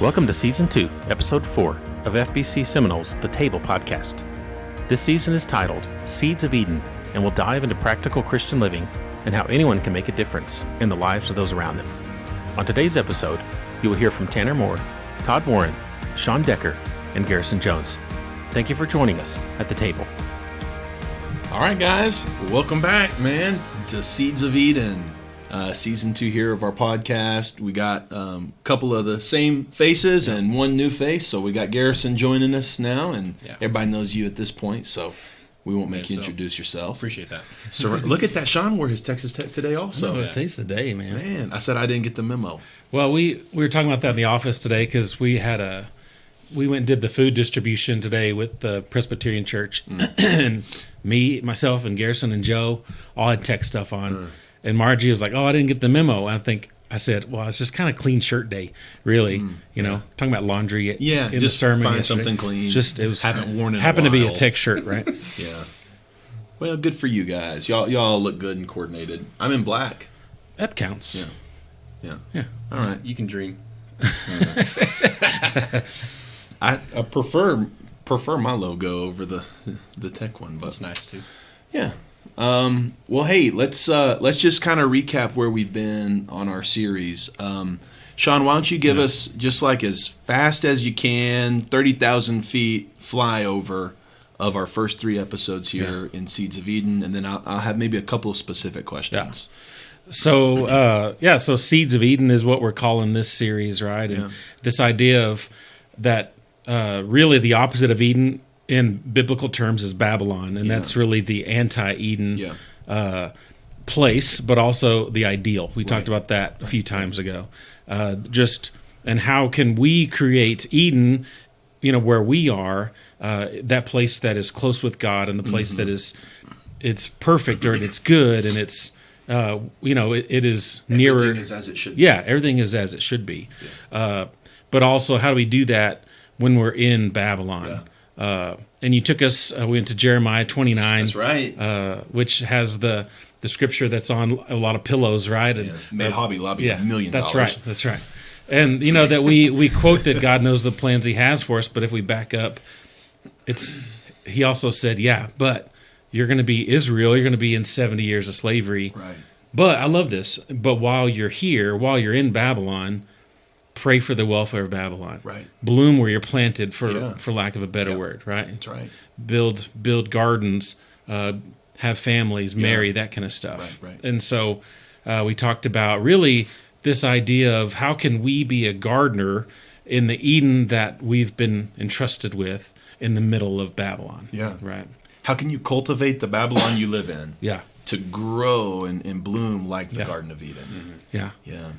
Welcome to Season 2, Episode 4 of FBC Seminoles' The Table Podcast. This season is titled Seeds of Eden, and will dive into practical Christian living and how anyone can make a difference in the lives of those around them. On today's episode, you will hear from Tanner Moore, Todd Warren, Sean Decker, and Garrison Jones. Thank you for joining us at the table. All right, guys, welcome back, man, to Seeds of Eden. Season 2 here of our podcast. We got a couple of the same faces and one new face. So we got Garrison joining us now, and everybody knows you at this point, so we won't make you introduce yourself. Appreciate that. So look at that. Sean wore his Texas Tech today also. No, today's the day, man. Man, I said I didn't get the memo. Well, we were talking about that in the office today because we went and did the food distribution today with the Presbyterian Church. And me, myself, and Garrison and Joe all had tech stuff on. And Margie was like, "Oh, I didn't get the memo." And I said, "Well, it's just kind of clean shirt day, really." Talking about laundry. In just the sermon find yesterday. something clean. It was haven't worn it. Happened to be a tech shirt, right? Yeah. Well, good for you guys. Y'all look good and coordinated. I'm in black. That counts. Yeah. All right. You can dream. I prefer my logo over the tech one, but that's nice too. Yeah. Well, hey, let's just kind of recap where we've been on our series. Sean, why don't you give us, just like as fast as you can, 30,000 feet flyover of our first 3 episodes here in Seeds of Eden, and then I'll have maybe a couple of specific questions. So Seeds of Eden is what we're calling this series, right? And this idea of that really the opposite of Eden in biblical terms is Babylon, and that's really the anti-Eden place, but also the ideal. We talked about that a few times ago. And how can we create Eden, where we are, that place that is close with God, and the place that it's perfect, or it's good, and it's it is nearer. Everything is as it should be. Yeah, everything is as it should be. But also, how do we do that when we're in Babylon? And you took us, we went to Jeremiah 29. That's right. Which has the scripture that's on a lot of pillows, right? And, made Hobby Lobby $1 million. That's right. And that we quote that God knows the plans he has for us, but if we back up, he also said, but you're going to be Israel, you're going to be in 70 years of slavery. Right. But I love this. But while you're here, while you're in Babylon, pray for the welfare of Babylon. Right. Bloom where you're planted, for lack of a better word, right? That's right. Build gardens, have families, marry, that kind of stuff. Right. And so we talked about really this idea of how can we be a gardener in the Eden that we've been entrusted with in the middle of Babylon. Yeah. Right. How can you cultivate the Babylon you live in? Yeah. To grow and bloom like the Garden of Eden. Yeah. Yeah.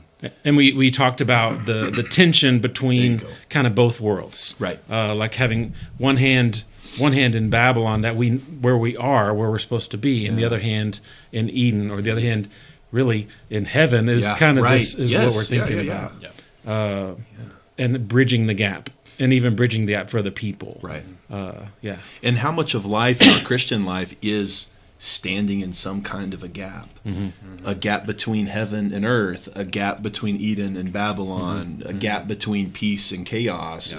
And we talked about the tension between kind of both worlds, right? Like having one hand in Babylon where we're supposed to be, and the other hand in Eden, or the other hand really in heaven is kind of this is what we're thinking about. Yeah. And bridging the gap, and even bridging the gap for other people, right? And how much of life, our Christian life, is standing in some kind of a gap, a gap between heaven and earth, a gap between Eden and Babylon, a gap between peace and chaos.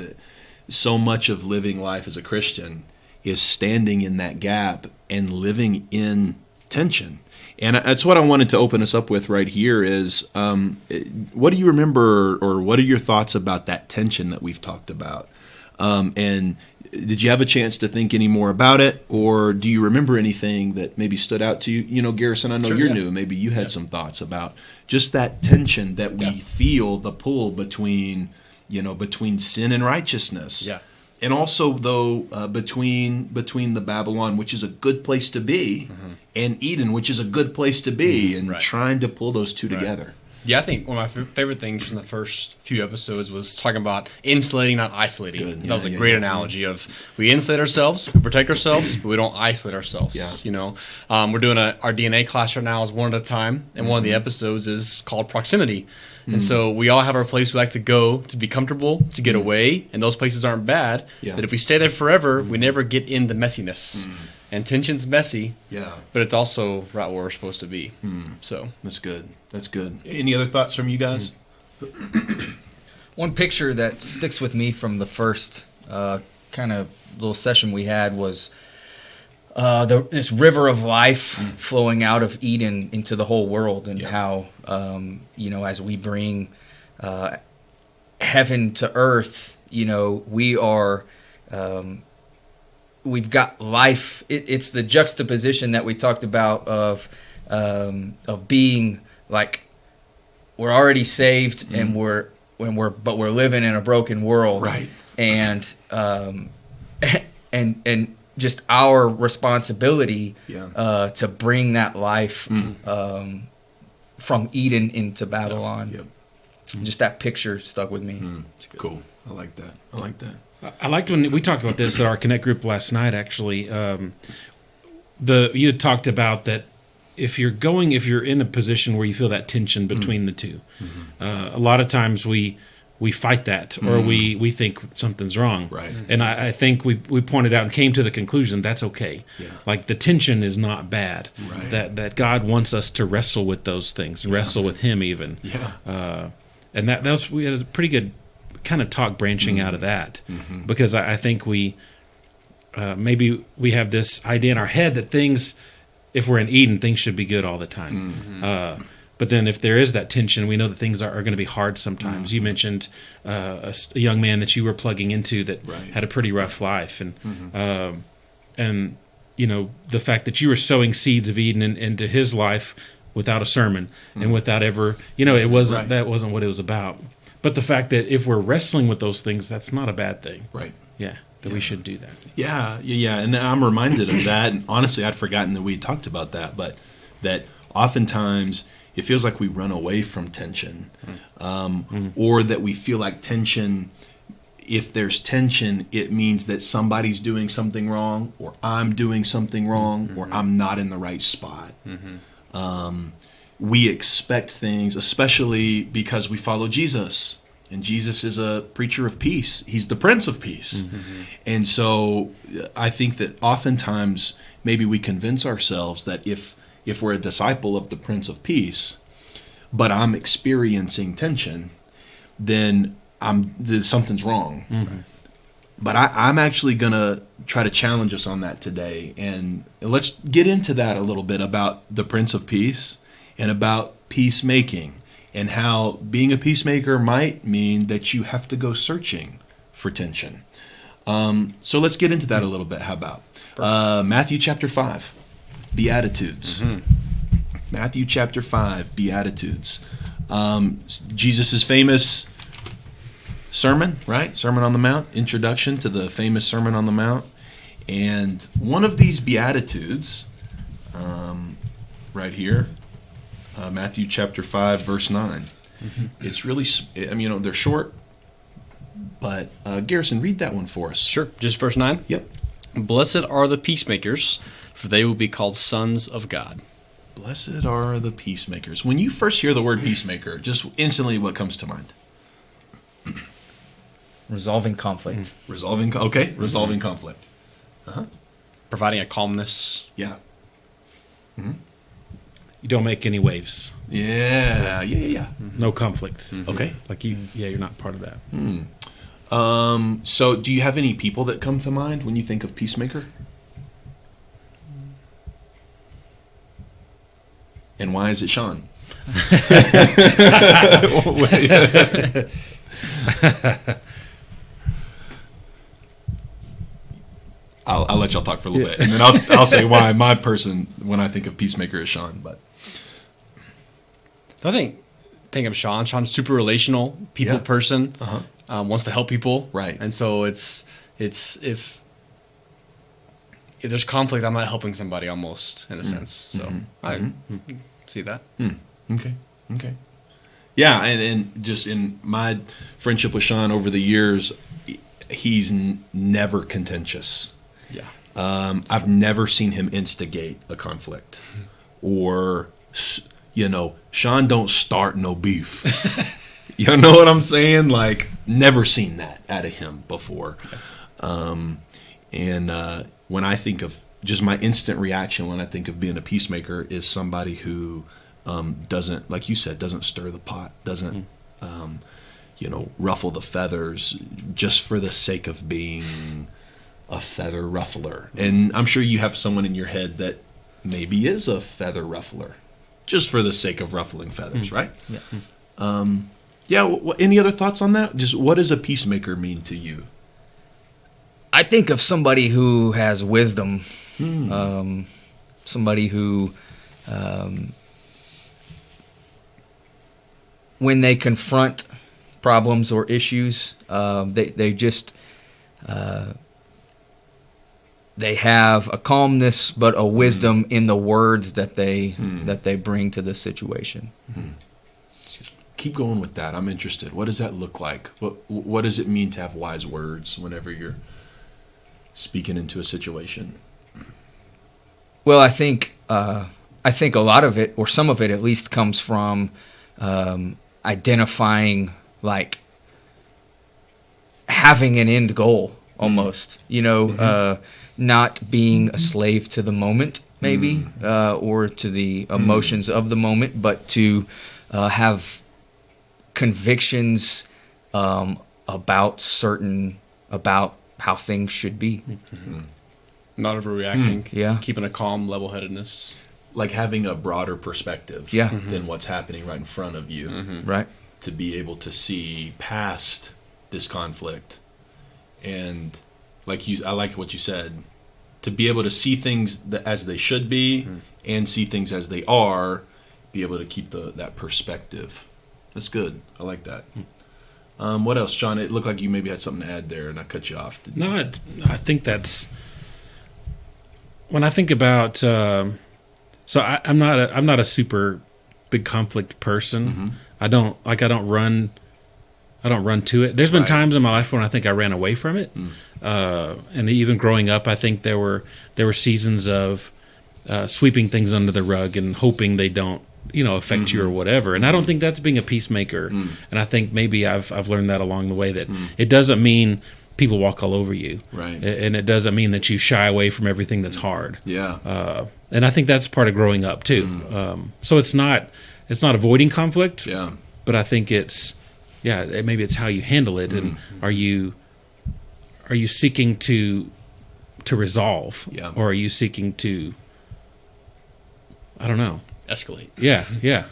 So much of living life as a Christian is standing in that gap and living in tension. And that's what I wanted to open us up with right here is, what do you remember, or what are your thoughts about that tension that we've talked about? And did you have a chance to think any more about it, or do you remember anything that maybe stood out to you? Garrison, I know you're new, and maybe you had some thoughts about just that tension that we feel, the pull between sin and righteousness. Yeah. And also, though, between the Babylon, which is a good place to be, and Eden, which is a good place to be, and trying to pull those two together. Yeah, I think one of my favorite things from the first few episodes was talking about insulating, not isolating. Good. That was a great analogy of we insulate ourselves, we protect ourselves, but we don't isolate ourselves. Yeah. We're doing our DNA class right now is one at a time, and one of the episodes is called proximity. And so we all have our place we like to go to be comfortable, to get away, and those places aren't bad. But if we stay there forever, we never get in the messiness. And tension's messy, but it's also right where we're supposed to be. So That's good. Any other thoughts from you guys? One picture that sticks with me from the first kind of little session we had was this river of life flowing out of Eden into the whole world, and how as we bring heaven to earth, we are we've got life. It's the juxtaposition that we talked about of being like we're already saved and we're living in a broken world, Right? And and just our responsibility to bring that life from Eden into Babylon. Yep. Just that picture stuck with me. Cool. I like that. I liked when we talked about this at our Connect group last night. Actually, you had talked about that if you're in a position where you feel that tension between the two, a lot of times we fight that, or we think something's wrong. Right. And I think we pointed out and came to the conclusion that's okay. Yeah. Like the tension is not bad. Right. That God wants us to wrestle with those things and wrestle with Him even. Yeah. And that was, we had a pretty good kind of talk branching out of that, because I think we maybe we have this idea in our head that things, if we're in Eden, things should be good all the time. But then if there is that tension, we know that things are going to be hard sometimes. You mentioned a young man that you were plugging into that had a pretty rough life, and the fact that you were sowing seeds of Eden into his life without a sermon and without ever, it wasn't that wasn't what it was about. But the fact that if we're wrestling with those things, that's not a bad thing. Right. Yeah, that we should do that. Yeah. And I'm reminded of that. And honestly, I'd forgotten that we talked about that, but that oftentimes it feels like we run away from tension, or that we feel like tension. If there's tension, it means that somebody's doing something wrong, or I'm doing something wrong, or I'm not in the right spot. We expect things, especially because we follow Jesus, and Jesus is a preacher of peace. He's the Prince of Peace. And so I think that oftentimes maybe we convince ourselves that if we're a disciple of the Prince of Peace, but I'm experiencing tension, then something's wrong. But I'm actually going to try to challenge us on that today. And let's get into that a little bit about the Prince of Peace and about peacemaking, and how being a peacemaker might mean that you have to go searching for tension. So let's get into that a little bit. How about Matthew chapter 5, Beatitudes. Matthew chapter 5, Beatitudes. Jesus' famous sermon, right? Sermon on the Mount, introduction to the famous Sermon on the Mount. And one of these Beatitudes, right here, Matthew chapter 5, verse 9. It's really, they're short, but Garrison, read that one for us. Sure. Just verse 9? Yep. Blessed are the peacemakers, for they will be called sons of God. Blessed are the peacemakers. When you first hear the word peacemaker, just instantly what comes to mind? Resolving conflict. Resolving conflict. Providing a calmness. Yeah. You don't make any waves. Yeah. No conflict. Okay. Like you're not part of that. So do you have any people that come to mind when you think of peacemaker? And why is it Sean? I'll let y'all talk for a little bit, and then I'll say why my person when I think of peacemaker is Sean. But I think of Sean. Sean's super relational, people person, wants to help people, right? And so it's if there's conflict, I'm not helping somebody almost in a sense. So I see that. Okay. Yeah, and just in my friendship with Sean over the years, he's never contentious. Yeah. I've never seen him instigate a conflict, or Sean don't start no beef. You know what I'm saying? Like, never seen that out of him before. And when I think of just my instant reaction when I think of being a peacemaker is somebody who doesn't, like you said, doesn't stir the pot, doesn't ruffle the feathers just for the sake of being a feather ruffler. And I'm sure you have someone in your head that maybe is a feather ruffler just for the sake of ruffling feathers, right? Yeah. Any other thoughts on that? Just what does a peacemaker mean to you? I think of somebody who has wisdom, somebody who, when they confront problems or issues, they just they have a calmness, but a wisdom in the words that they bring to the situation. Keep going with that. I'm interested. What does that look like? What does it mean to have wise words whenever you're speaking into a situation? Well, I think a lot of it, or some of it at least, comes from identifying, like, having an end goal almost. Not being a slave to the moment, maybe, or to the emotions of the moment, but to have convictions about how things should be. Not overreacting. Yeah. Keeping a calm level-headedness. Like having a broader perspective than what's happening right in front of you. Right. To be able to see past this conflict. And I like what you said, to be able to see things as they should be and see things as they are, be able to keep that perspective. That's good. I like that. What else, John? It looked like you maybe had something to add there, and I cut you off. No, I think that's when I think about. So I'm not a super big conflict person. I don't run to it. There's been times in my life when I think I ran away from it, and even growing up, I think there were seasons of sweeping things under the rug and hoping they don't affect you or whatever. And I don't think that's being a peacemaker. And I think maybe I've learned that along the way, that it doesn't mean people walk all over you, right? And it doesn't mean that you shy away from everything that's hard. Yeah. And I think that's part of growing up too. So it's not avoiding conflict. Yeah. But I think maybe it's how you handle it, and are you seeking to resolve, or are you seeking to, I don't know, escalate? Yeah.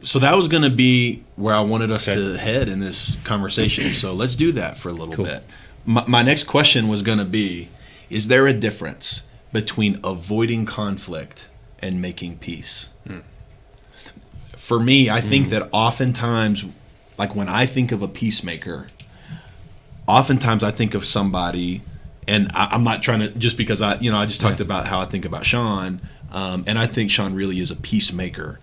So that was going to be where I wanted us to head in this conversation. So let's do that for a little bit. My next question was going to be, is there a difference between avoiding conflict and making peace? For me, I think that oftentimes, like when I think of a peacemaker, oftentimes I think of somebody, and I'm not trying to, just because I just talked about how I think about Sean, and I think Sean really is a peacemaker.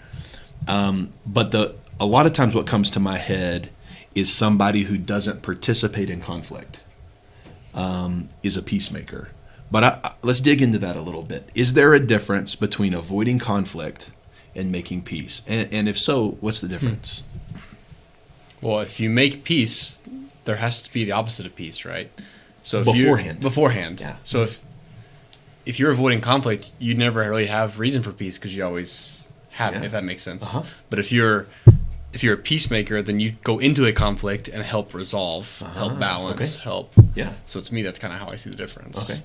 But a lot of times what comes to my head is somebody who doesn't participate in conflict is a peacemaker. But let's dig into that a little bit. Is there a difference between avoiding conflict and making peace? And if so, what's the difference? Well, if you make peace, there has to be the opposite of peace, right? So if beforehand. Yeah. So if you're avoiding conflict, you never really have reason for peace because you always have it, if that makes sense. But if you're a peacemaker, then you go into a conflict and help resolve, help balance, help. Yeah. So to me, that's kind of how I see the difference. Okay.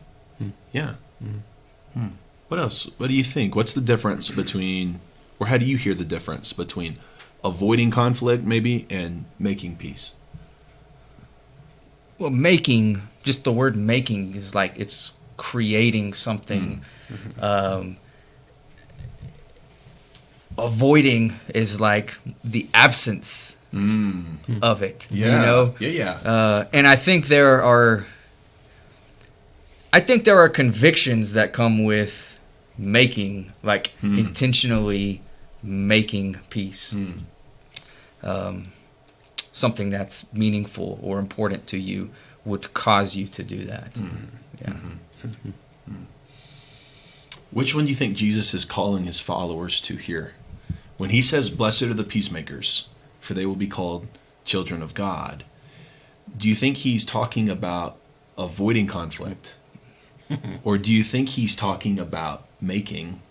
Yeah. What else? What do you think? What's the difference between, or how do you hear the difference between avoiding conflict maybe and making peace? Well, just the word making is like it's creating something. Avoiding is like the absence of it. Yeah. And I think there are convictions that come with making, like intentionally making peace. Something that's meaningful or important to you would cause you to do that. Which one do you think Jesus is calling his followers to here? When he says, "Blessed are the peacemakers, for they will be called children of God," do you think he's talking about avoiding conflict? Or do you think he's talking about making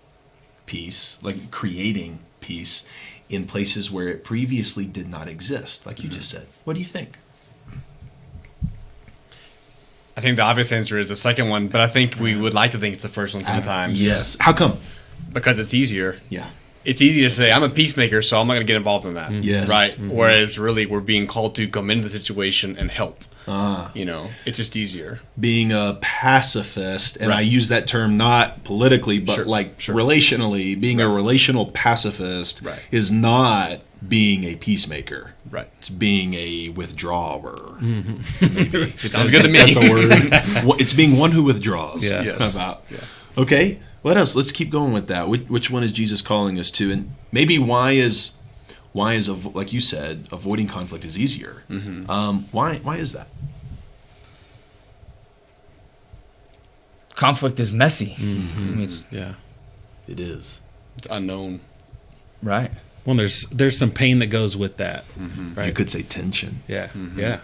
peace, like creating peace? in places where it previously did not exist, like you just said. What do you think? I think the obvious answer is the second one, but I think we would like to think it's the first one sometimes. Yes. How come? Because it's easier. Yeah. It's easy to say, I'm a peacemaker, so I'm not going to get involved in that. Yes. Right? Whereas really we're being called to come into the situation and help. You know, it's just easier. Being a pacifist, and I use that term not politically, but relationally, being a relational pacifist is not being a peacemaker. Right. It's being a withdrawer. Maybe. Sounds good to me. That's a word. It's being one who withdraws. Yeah. Yes. How about? Yeah. Okay. What else? Let's keep going with that. Which one is Jesus calling us to? And maybe why is like you said, avoiding conflict is easier. Why is that? Conflict is messy. I mean, it's, It is. It's unknown. right. Well, there's some pain that goes with that, right? You could say tension. Yeah, Yeah.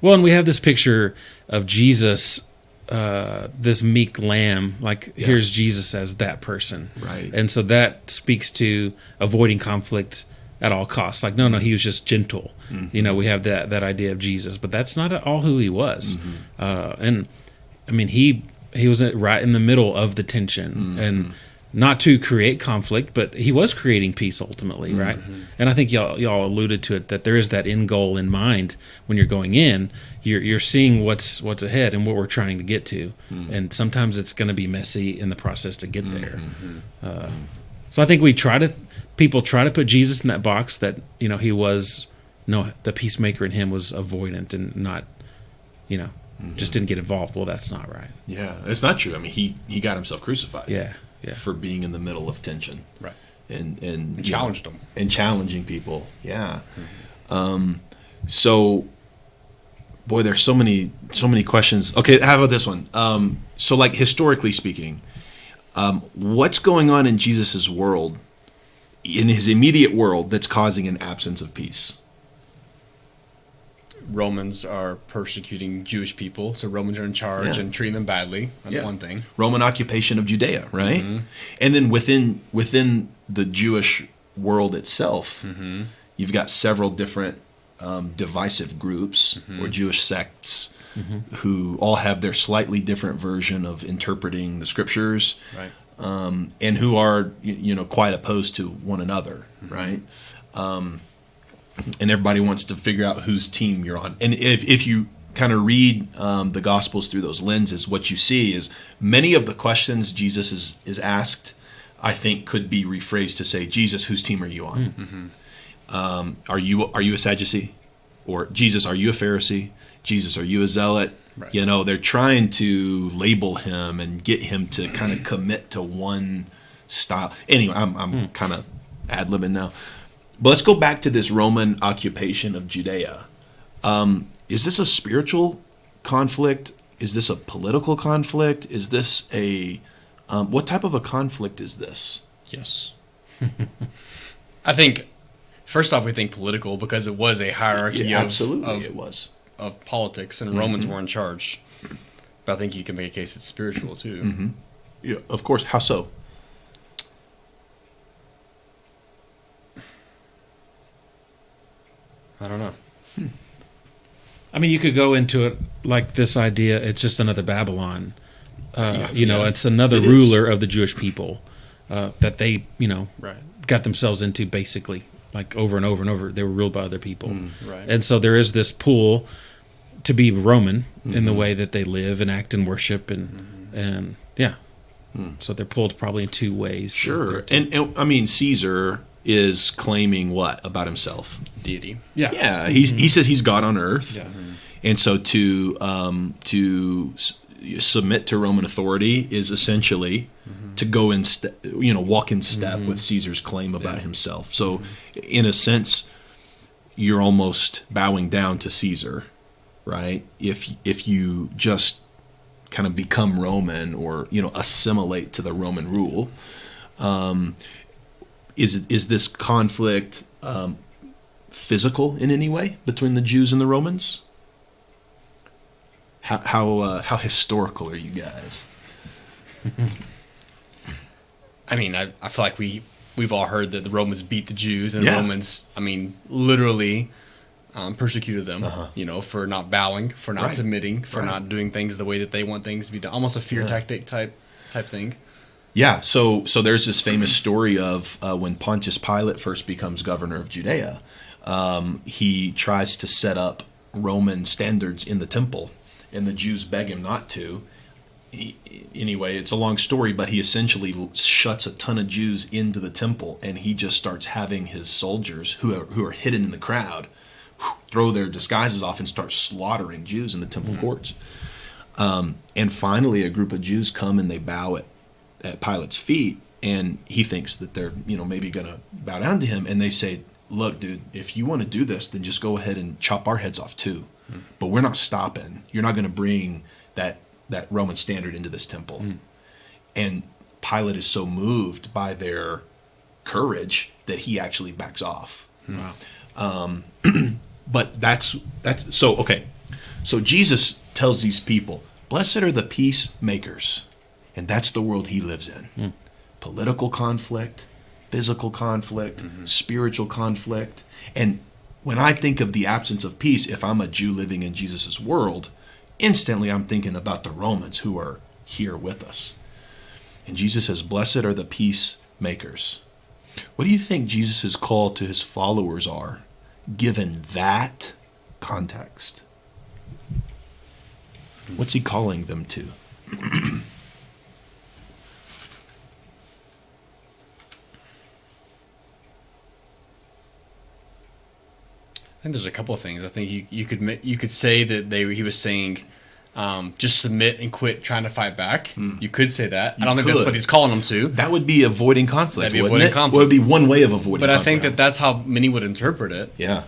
Well, and we have this picture of Jesus, this meek lamb. Like here's Jesus as that person, Right. And so that speaks to avoiding conflict at all costs. Like, no, he was just gentle. You know, we have that idea of Jesus, but that's not at all who he was. And I mean, he was right in the middle of the tension, and not to create conflict, but he was creating peace ultimately, right? And I think y'all alluded to it, that there is that end goal in mind when you're going in. You're seeing what's ahead and what we're trying to get to, and sometimes it's going to be messy in the process to get there. So I think people try to put Jesus in that box that he was the peacemaker in him was avoidant and not just didn't get involved. Well, that's not right. Yeah, it's not true. I mean, he got himself crucified. Yeah. For being in the middle of tension. Right. And challenged them. And challenging people. Yeah. So, boy, there's so many questions. Okay, how about this one? So, like, historically speaking, what's going on in Jesus's world, in his immediate world, that's causing an absence of peace? Romans are persecuting Jewish people, so Romans are in charge and treating them badly. That's one thing. Roman occupation of Judea, right? And then within the Jewish world itself, you've got several different divisive groups or Jewish sects who all have their slightly different version of interpreting the scriptures, Right. And who are quite opposed to one another, right? And everybody wants to figure out whose team you're on. And if you kind of read the Gospels through those lenses, what you see is many of the questions Jesus is asked, I think, could be rephrased to say, Jesus, whose team are you on? Are you a Sadducee? Or Jesus, are you a Pharisee? Jesus, are you a zealot? Right. They're trying to label him and get him to kind of commit to one style. Anyway, I'm kind of ad-libbing now. But let's go back to this Roman occupation of Judea. Is this a spiritual conflict? Is this a political conflict? Is this what type of a conflict is this? Yes. I think, first off, we think political because it was a hierarchy it was. Of politics, and Romans were in charge. But I think you can make a case it's spiritual, too. Yeah, of course. How so? I don't know. I mean, you could go into it like this idea, it's just another Babylon. It's another ruler of the Jewish people that they, got themselves into basically, like over and over and over. They were ruled by other people. Right. And so there is this pull to be Roman in the way that they live and act and worship. So they're pulled probably in two ways. Sure. And I mean, Caesar is claiming what about himself? Deity. Yeah. Yeah. He says he's God on earth. Yeah. And so to submit to Roman authority is essentially to go walk in step with Caesar's claim about himself. So in a sense, you're almost bowing down to Caesar, right? If you just kind of become Roman or assimilate to the Roman rule. Is this conflict physical in any way between the Jews and the Romans? How historical are you guys? I mean, I feel like we we've all heard that the Romans beat the Jews, and Yeah. the Romans, I mean, literally persecuted them, for not bowing, for not Right. submitting, for Right. not doing things the way that they want things to be done. Almost a fear tactic type thing. Yeah, so there's this famous story of when Pontius Pilate first becomes governor of Judea. He tries to set up Roman standards in the temple, and the Jews beg him not to. Anyway, it's a long story, but he essentially shuts a ton of Jews into the temple, and he just starts having his soldiers who are hidden in the crowd throw their disguises off and start slaughtering Jews in the temple courts. And finally, a group of Jews come and they bow at Pilate's feet, and he thinks that they're maybe going to bow down to him, and they say, "Look, dude, if you want to do this, then just go ahead and chop our heads off too. But we're not stopping. You're not going to bring that Roman standard into this temple." And Pilate is so moved by their courage that he actually backs off. Wow. But that's so okay. So Jesus tells these people, "Blessed are the peacemakers," and that's the world he lives in. Political conflict, physical conflict, spiritual conflict. And when I think of the absence of peace, if I'm a Jew living in Jesus' world, instantly I'm thinking about the Romans who are here with us. And Jesus says, "Blessed are the peacemakers." What do you think Jesus' call to his followers are, given that context? What's he calling them to? I think there's a couple of things. I think you could say that he was saying, just submit and quit trying to fight back. You could say that. I don't think that's could. what he's calling them to. That would be avoiding conflict, That'd be wouldn't avoiding it? conflict. Well, it would be one way of avoiding But I conflict. think that's how many would interpret it. Yeah.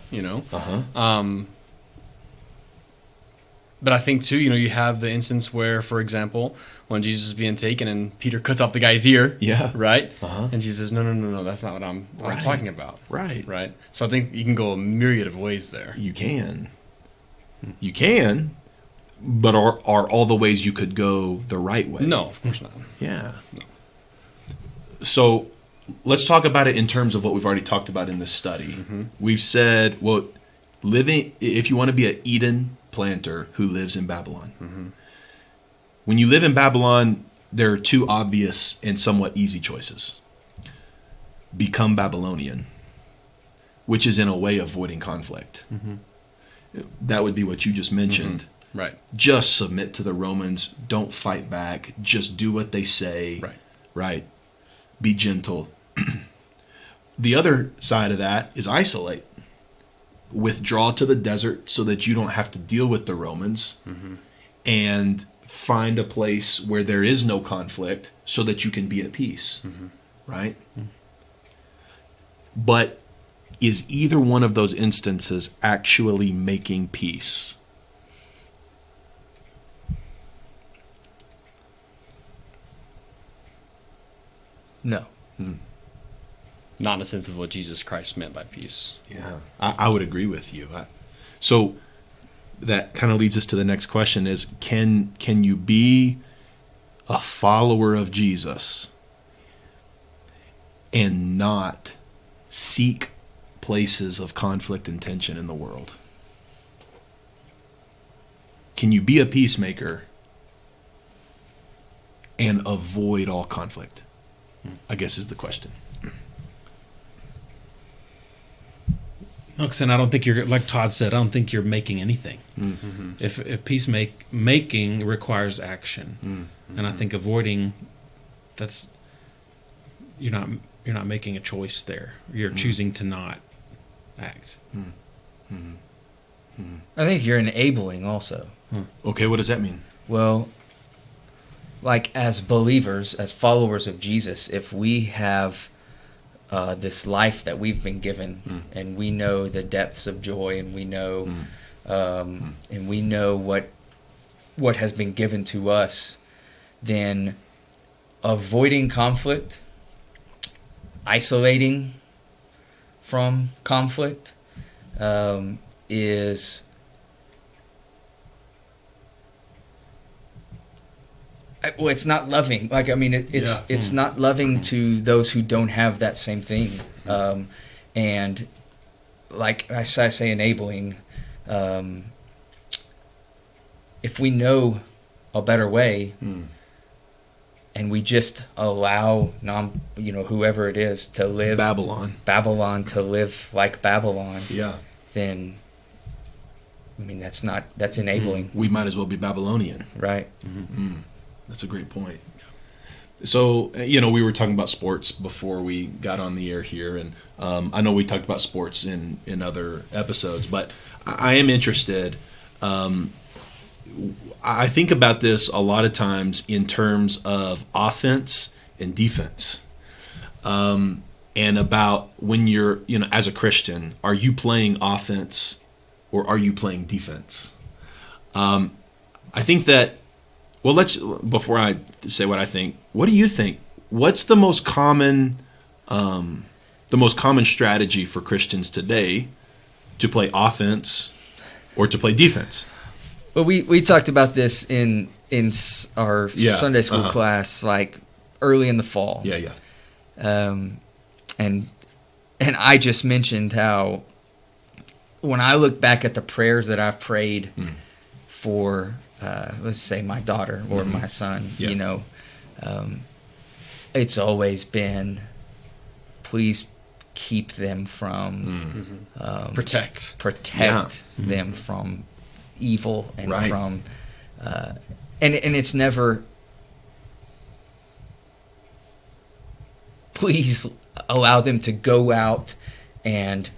But I think too, you have the instance where, for example, when Jesus is being taken and Peter cuts off the guy's ear. Yeah. Right. And Jesus says, "No, that's not what I'm talking about." Right. Right. So I think you can go a myriad of ways there. You can. But are all the ways you could go the right way? No, of course not. Yeah. So let's talk about it in terms of what we've already talked about in this study. We've said, well, if you want to be an Eden planter who lives in Babylon, when you live in Babylon, there are two obvious and somewhat easy choices. Become Babylonian, which is in a way avoiding conflict. That would be what you just mentioned. Right. Just submit to the Romans. Don't fight back. Just do what they say. Right. Be gentle. The other side of that is isolate. Withdraw to the desert so that you don't have to deal with the Romans, and find a place where there is no conflict so that you can be at peace. Right? But is either one of those instances actually making peace? No. Not in the sense of what Jesus Christ meant by peace. Yeah, I would agree with you. So that kind of leads us to the next question: is can you be a follower of Jesus and not seek places of conflict and tension in the world? Can you be a peacemaker and avoid all conflict? I guess is the question. Look, son, I don't think you're, like Todd said, I don't think you're making anything. If peacemaking requires action, and I think avoiding, you're not making a choice there. You're choosing to not act. I think you're enabling also. Okay, what does that mean? Well, like as believers, as followers of Jesus, if we have this life that we've been given, and we know the depths of joy, and we know, and we know what has been given to us, then avoiding conflict, isolating from conflict, well, it's not loving. Like, I mean, it's not loving to those who don't have that same thing. And like I say, enabling. If we know a better way, and we just allow whoever it is to live Babylon to live like Babylon, then I mean that's enabling. We might as well be Babylonian, right? That's a great point. So, we were talking about sports before we got on the air here, and I know we talked about sports in other episodes, but I am interested. I think about this a lot of times in terms of offense and defense, and about when you're, as a Christian, are you playing offense or are you playing defense? I think that, before I say what I think, what do you think? What's the most common strategy for Christians today to play offense or to play defense? Well, we talked about this in our Sunday school class, like early in the fall. And I just mentioned how when I look back at the prayers that I've prayed for, let's say my daughter or my son, it's always been, please keep them from protect them from evil and from and it's never, please allow them to go out and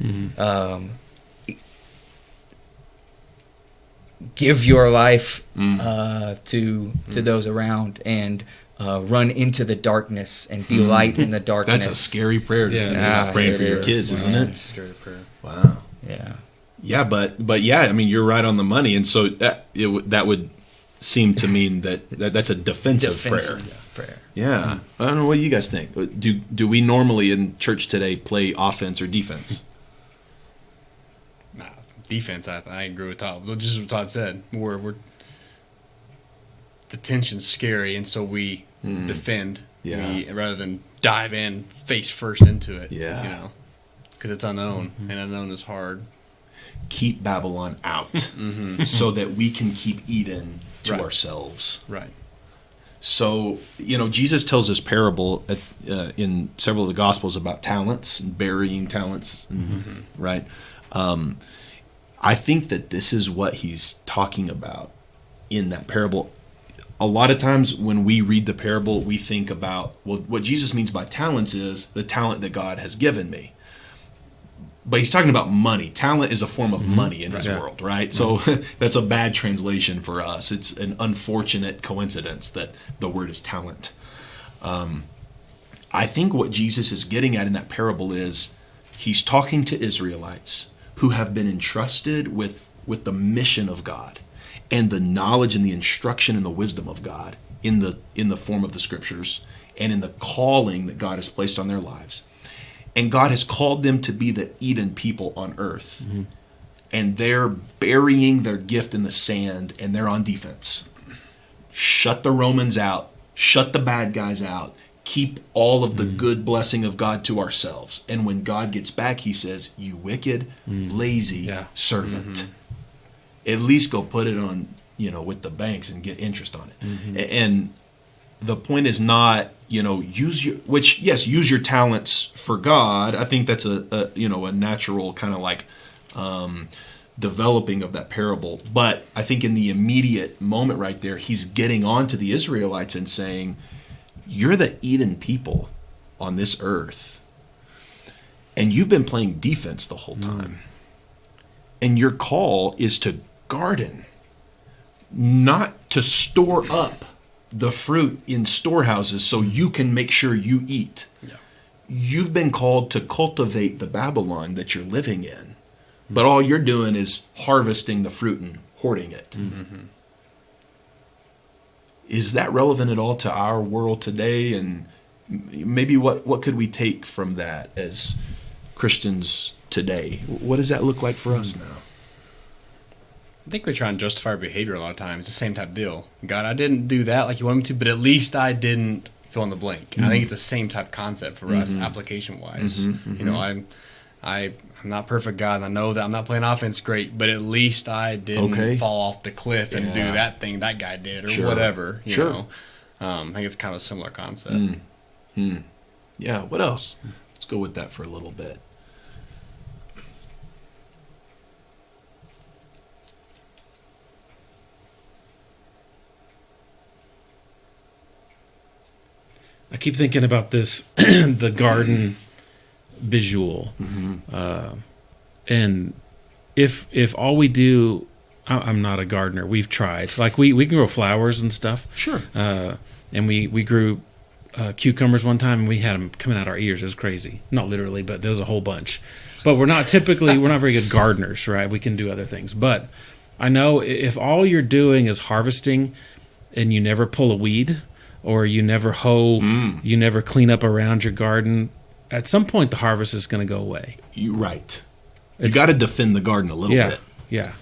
give your life to those around and run into the darkness and be light in the darkness. That's a scary prayer to praying for your kids, isn't it? Scary prayer. Wow. Yeah, but yeah, I mean, you're right on the money, and so that would seem to mean that's a defensive prayer. Yeah. I don't know. What do you guys think? Do we normally in church today play offense or defense? Nah, defense. I agree with Todd. Just what Todd said. We're the tension's scary, and so we defend. Rather than dive in face first into it. Because it's unknown, and unknown is hard. Keep Babylon out so that we can keep Eden to ourselves. Right. So, Jesus tells this parable in several of the Gospels about talents and burying talents, right? I think that this is what he's talking about in that parable. A lot of times when we read the parable, we think about, what Jesus means by talents is the talent that God has given me. But he's talking about money. Talent is a form of money in his world, right? So that's a bad translation for us. It's an unfortunate coincidence that the word is talent. I think what Jesus is getting at in that parable is he's talking to Israelites who have been entrusted with the mission of God and the knowledge and the instruction and the wisdom of God in the form of the scriptures and in the calling that God has placed on their lives. And God has called them to be the Eden people on earth. And they're burying their gift in the sand, and they're on defense. Shut the Romans out. Shut the bad guys out. Keep all of the good blessing of God to ourselves. And when God gets back, he says, you wicked, lazy servant. At least go put it on, with the banks and get interest on it. And the point is not, use your talents for God. I think that's a natural kind of like developing of that parable. But I think in the immediate moment right there, he's getting on to the Israelites and saying, you're the Eden people on this earth. And you've been playing defense the whole time. And your call is to garden, not to store up the fruit in storehouses so you can make sure you eat. You've been called to cultivate the Babylon that you're living in, but all you're doing is harvesting the fruit and hoarding it. Is that relevant at all to our world today? And maybe what could we take from that as Christians today? What does that look like for us now? I think we try and justify our behavior a lot of times. The same type of deal. God, I didn't do that like you wanted me to, but at least I didn't fill in the blank. I think it's the same type concept for us, application wise. You know, I'm not perfect, God, and I know that I'm not playing offense great, but at least I didn't fall off the cliff and do that thing that guy did or whatever. You know, I think it's kind of a similar concept. Yeah. What else? Let's go with that for a little bit. I keep thinking about this, the garden visual. And if all we do, I'm not a gardener. We've tried. Like we can grow flowers and stuff. Sure. And we grew cucumbers one time, and we had them coming out our ears. It was crazy. Not literally, but there was a whole bunch. But we're not very good gardeners, right? We can do other things. But I know if all you're doing is harvesting and you never pull a weed, or you never hoe, you never clean up around your garden, at some point the harvest is going to go away. You're right. You got to defend the garden a little bit. Yeah.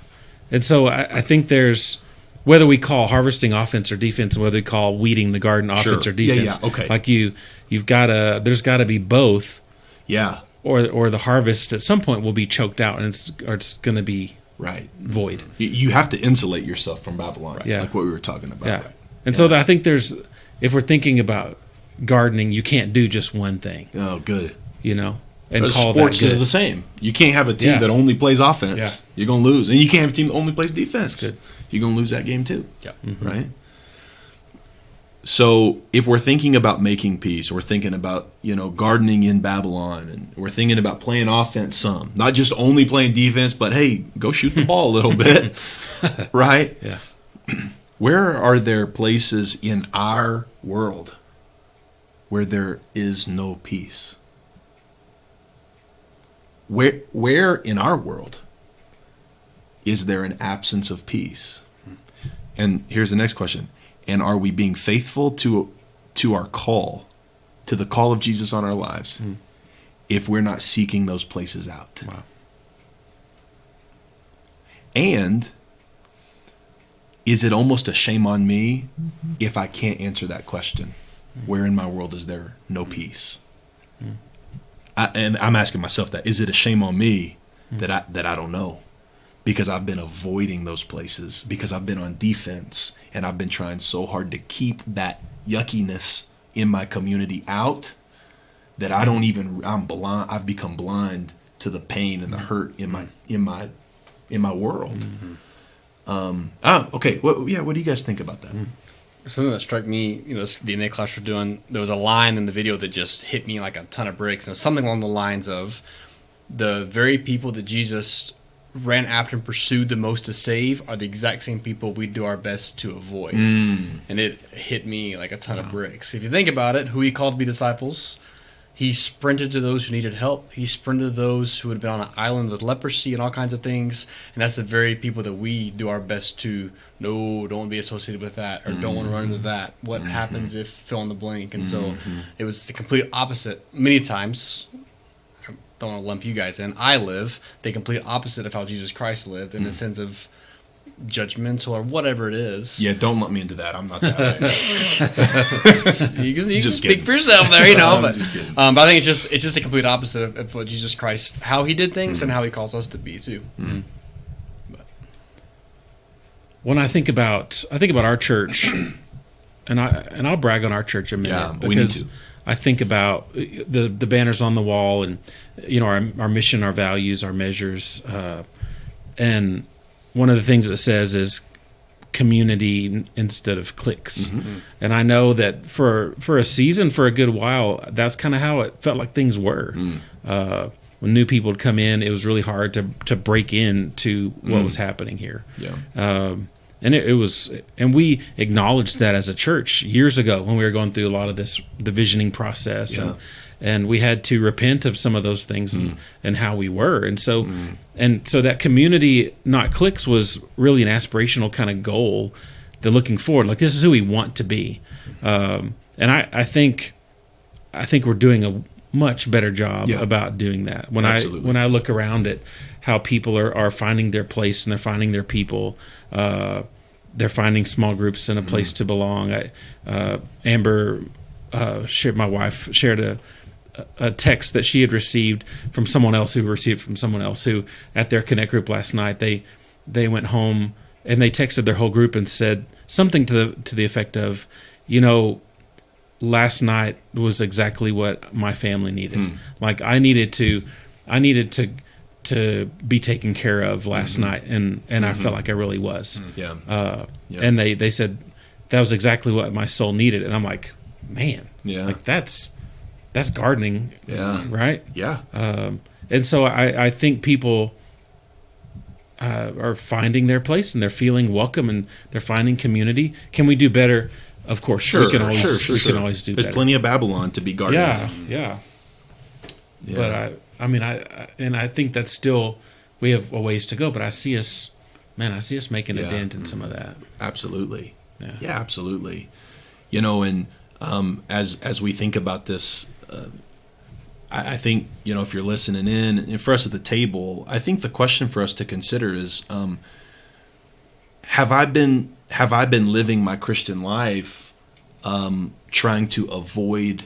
And so I think there's, whether we call harvesting offense or defense, whether we call weeding the garden offense or defense, okay. Like there's got to be both. Yeah. Or the harvest at some point will be choked out, and it's going to be void. You have to insulate yourself from Babylon, like what we were talking about. Yeah. And so I think if we're thinking about gardening, you can't do just one thing. Oh, good. You know, and call sports is the same. You can't have a team that only plays offense. Yeah. You're going to lose. And you can't have a team that only plays defense. That's good. You're going to lose that game too. Yeah. Right? So if we're thinking about making peace, we're thinking about, gardening in Babylon, and we're thinking about playing offense some, not just only playing defense, but hey, go shoot the ball a little bit. Right? Yeah. Where are there places in our world where there is no peace? Where in our world is there an absence of peace? And here's the next question. And are we being faithful to our call, to the call of Jesus on our lives, if we're not seeking those places out? Wow. And is it almost a shame on me if I can't answer that question? Where in my world is there no peace? And I'm asking myself that. Is it a shame on me that I don't know? Because I've been avoiding those places, because I've been on defense, and I've been trying so hard to keep that yuckiness in my community out that I'm blind. I've become blind to the pain and the hurt in my world. Okay. What do you guys think about that? Something that struck me, this DNA class we're doing, there was a line in the video that just hit me like a ton of bricks. And something along the lines of, the very people that Jesus ran after and pursued the most to save are the exact same people we do our best to avoid. And it hit me like a ton of bricks. If you think about it, who he called to be disciples, he sprinted to those who needed help. He sprinted to those who had been on an island with leprosy and all kinds of things. And that's the very people that we do our best to, no, don't want to be associated with that, or don't want to run into that. What happens if fill in the blank? And so it was the complete opposite. Many times, I don't want to lump you guys in, I live the complete opposite of how Jesus Christ lived, in the sense of judgmental or whatever it is. Yeah, don't let me into that. I'm not that way. You can speak for yourself there, but I think it's just the complete opposite of what Jesus Christ, how he did things and how he calls us to be too. When I think about our church, and I'll brag on our church a minute, because I think about the banners on the wall, and our mission, our values, our measures, and one of the things it says is community instead of cliques. And I know that for a season, for a good while, that's kind of how it felt like things were. When new people would come in, it was really hard to break into what was happening here. And it was, and we acknowledged that as a church years ago when we were going through a lot of this divisioning process, and we had to repent of some of those things and how we were. And so that community, not cliques, was really an aspirational kind of goal. They're looking forward, like this is who we want to be. And I think we're doing much better job about doing that. When I look around at how people are finding their place and they're finding their people, they're finding small groups and a place to belong. Amber, my wife, shared a text that she had received from someone else who received from someone else who at their Connect group last night, they went home and they texted their whole group and said something to the effect of, last night was exactly what my family needed. Like I needed to be taken care of last night, and I felt like I really was. And they said that was exactly what my soul needed, and I'm like, man, like that's gardening, right? And so I think people are finding their place and they're feeling welcome and they're finding community. Can we do better? Of course, we can always do better. There's plenty of Babylon to be gardened. But I think that's still, we have a ways to go. But I see us making a dent in some of that. Absolutely. Yeah, absolutely. And as we think about this, I think if you're listening in, and for us at the table, I think the question for us to consider is, have I been living my Christian life trying to avoid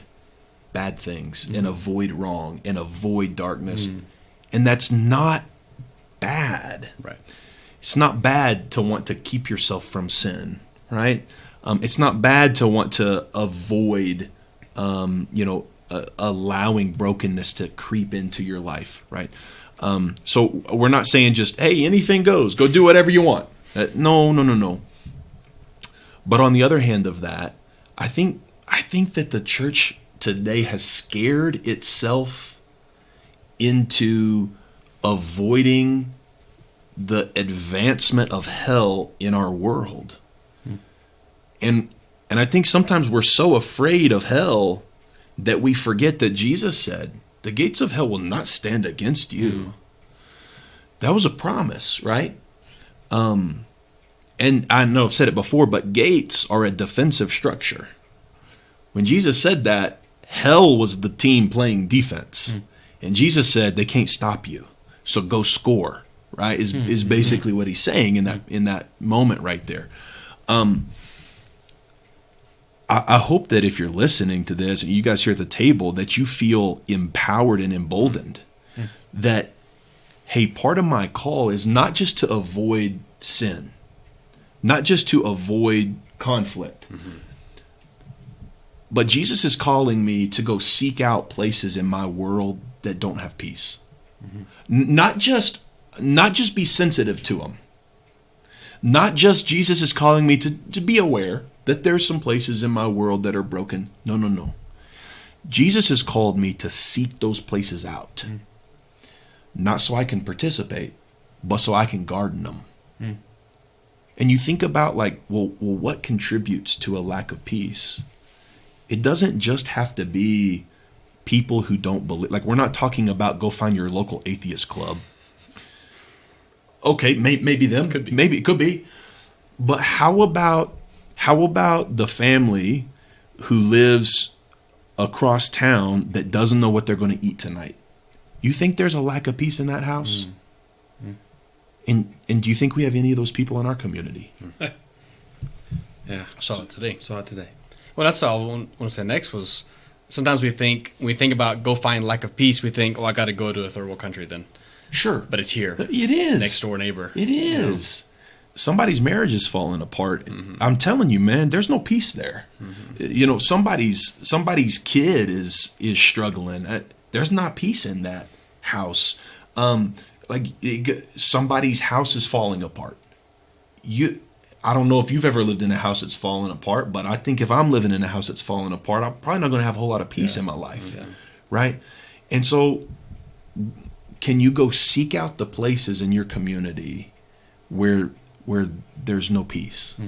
bad things and avoid wrong and avoid darkness? And that's not bad. Right. It's not bad to want to keep yourself from sin, right? It's not bad to want to avoid, allowing brokenness to creep into your life, right? So we're not saying just, hey, anything goes, go do whatever you want. No. But on the other hand of that, I think that the church today has scared itself into avoiding the advancement of hell in our world. And I think sometimes we're so afraid of hell that we forget that Jesus said, the gates of hell will not stand against you. That was a promise, right? And I know I've said it before, but gates are a defensive structure. When Jesus said that, hell was the team playing defense. And Jesus said, they can't stop you, so go score, right? Is basically what he's saying in that moment right there. I hope that if you're listening to this and you guys here at the table, that you feel empowered and emboldened. That, hey, part of my call is not just to avoid sin, not just to avoid conflict, but Jesus is calling me to go seek out places in my world that don't have peace. Not just be sensitive to them. Not just Jesus is calling me to be aware that there's some places in my world that are broken. No. Jesus has called me to seek those places out. Not so I can participate, but so I can garden them. And you think about what contributes to a lack of peace? It doesn't just have to be people who don't believe. Like, we're not talking about go find your local atheist club. Okay, maybe them. Could be. Maybe it could be. But how about the family who lives across town that doesn't know what they're going to eat tonight? You think there's a lack of peace in that house? And do you think we have any of those people in our community? Yeah, I saw it today. Well, that's all I want to say next was, sometimes when we think about go find lack of peace, we think, I got to go to a third world country then. Sure. But it's here. It is. Next door neighbor. It is. Yeah. Somebody's marriage is falling apart. I'm telling you, man, there's no peace there. Somebody's kid is struggling. There's not peace in that house. Somebody's house is falling apart. I don't know if you've ever lived in a house that's fallen apart, but I think if I'm living in a house that's fallen apart, I'm probably not going to have a whole lot of peace in my life, right? And so, can you go seek out the places in your community where there's no peace?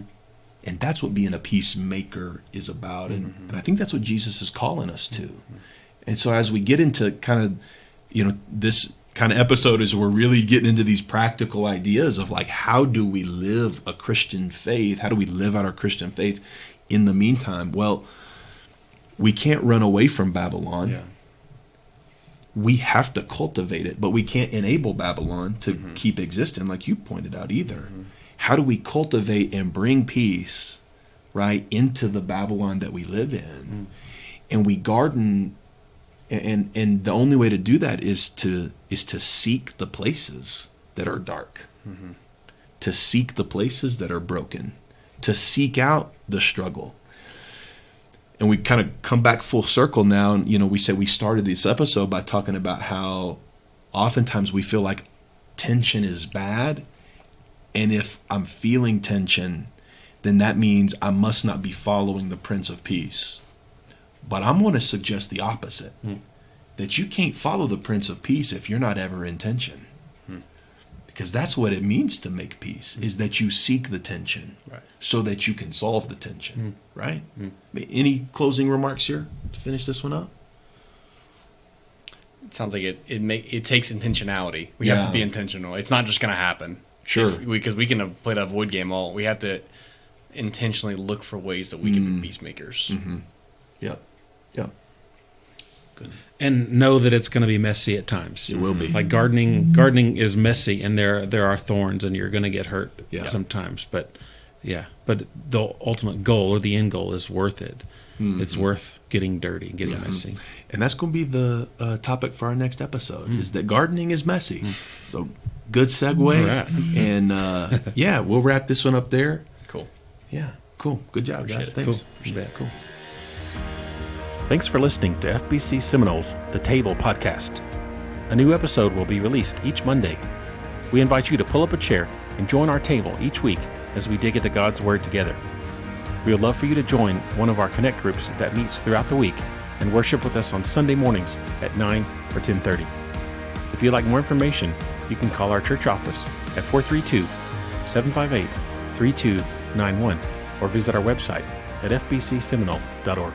And that's what being a peacemaker is about. And I think that's what Jesus is calling us to. And so as we get into kind of, this kind of episode is we're really getting into these practical ideas of how do we live a Christian faith? How do we live out our Christian faith in the meantime? Well, we can't run away from Babylon. we have to cultivate it, but we can't enable Babylon to keep existing, like you pointed out, either. How do we cultivate and bring peace, right, into the Babylon that we live in? And we garden, and the only way to do that is to seek the places that are dark, to seek the places that are broken, to seek out the struggle. And we kind of come back full circle now. And, you know, we said we started this episode by talking about how oftentimes we feel like tension is bad. And if I'm feeling tension, then that means I must not be following the Prince of Peace. But I'm going to suggest the opposite, that you can't follow the Prince of Peace if you're not ever in tension. Because that's what it means to make peace, is that you seek the tension so that you can solve the tension, right? Any closing remarks here to finish this one up? It sounds like it takes intentionality. We have to be intentional. It's not just going to happen. Sure. Because we can play that void game all. We have to intentionally look for ways that we can be peacemakers. Yep. Good. And know that it's going to be messy at times. It will be. Like gardening is messy, and there are thorns, and you're going to get hurt sometimes. But the ultimate goal, or the end goal, is worth it. It's worth getting dirty, getting messy. And that's going to be the topic for our next episode, is that gardening is messy. So good segue. And we'll wrap this one up there. Cool. Yeah, cool. Good job, guys. Thanks. Cool. Thanks for listening to FBC Seminoles, The Table Podcast. A new episode will be released each Monday. We invite you to pull up a chair and join our table each week as we dig into God's Word together. We would love for you to join one of our Connect groups that meets throughout the week and worship with us on Sunday mornings at 9 or 10:30. If you'd like more information, you can call our church office at 432-758-3291 or visit our website at fbcseminole.org.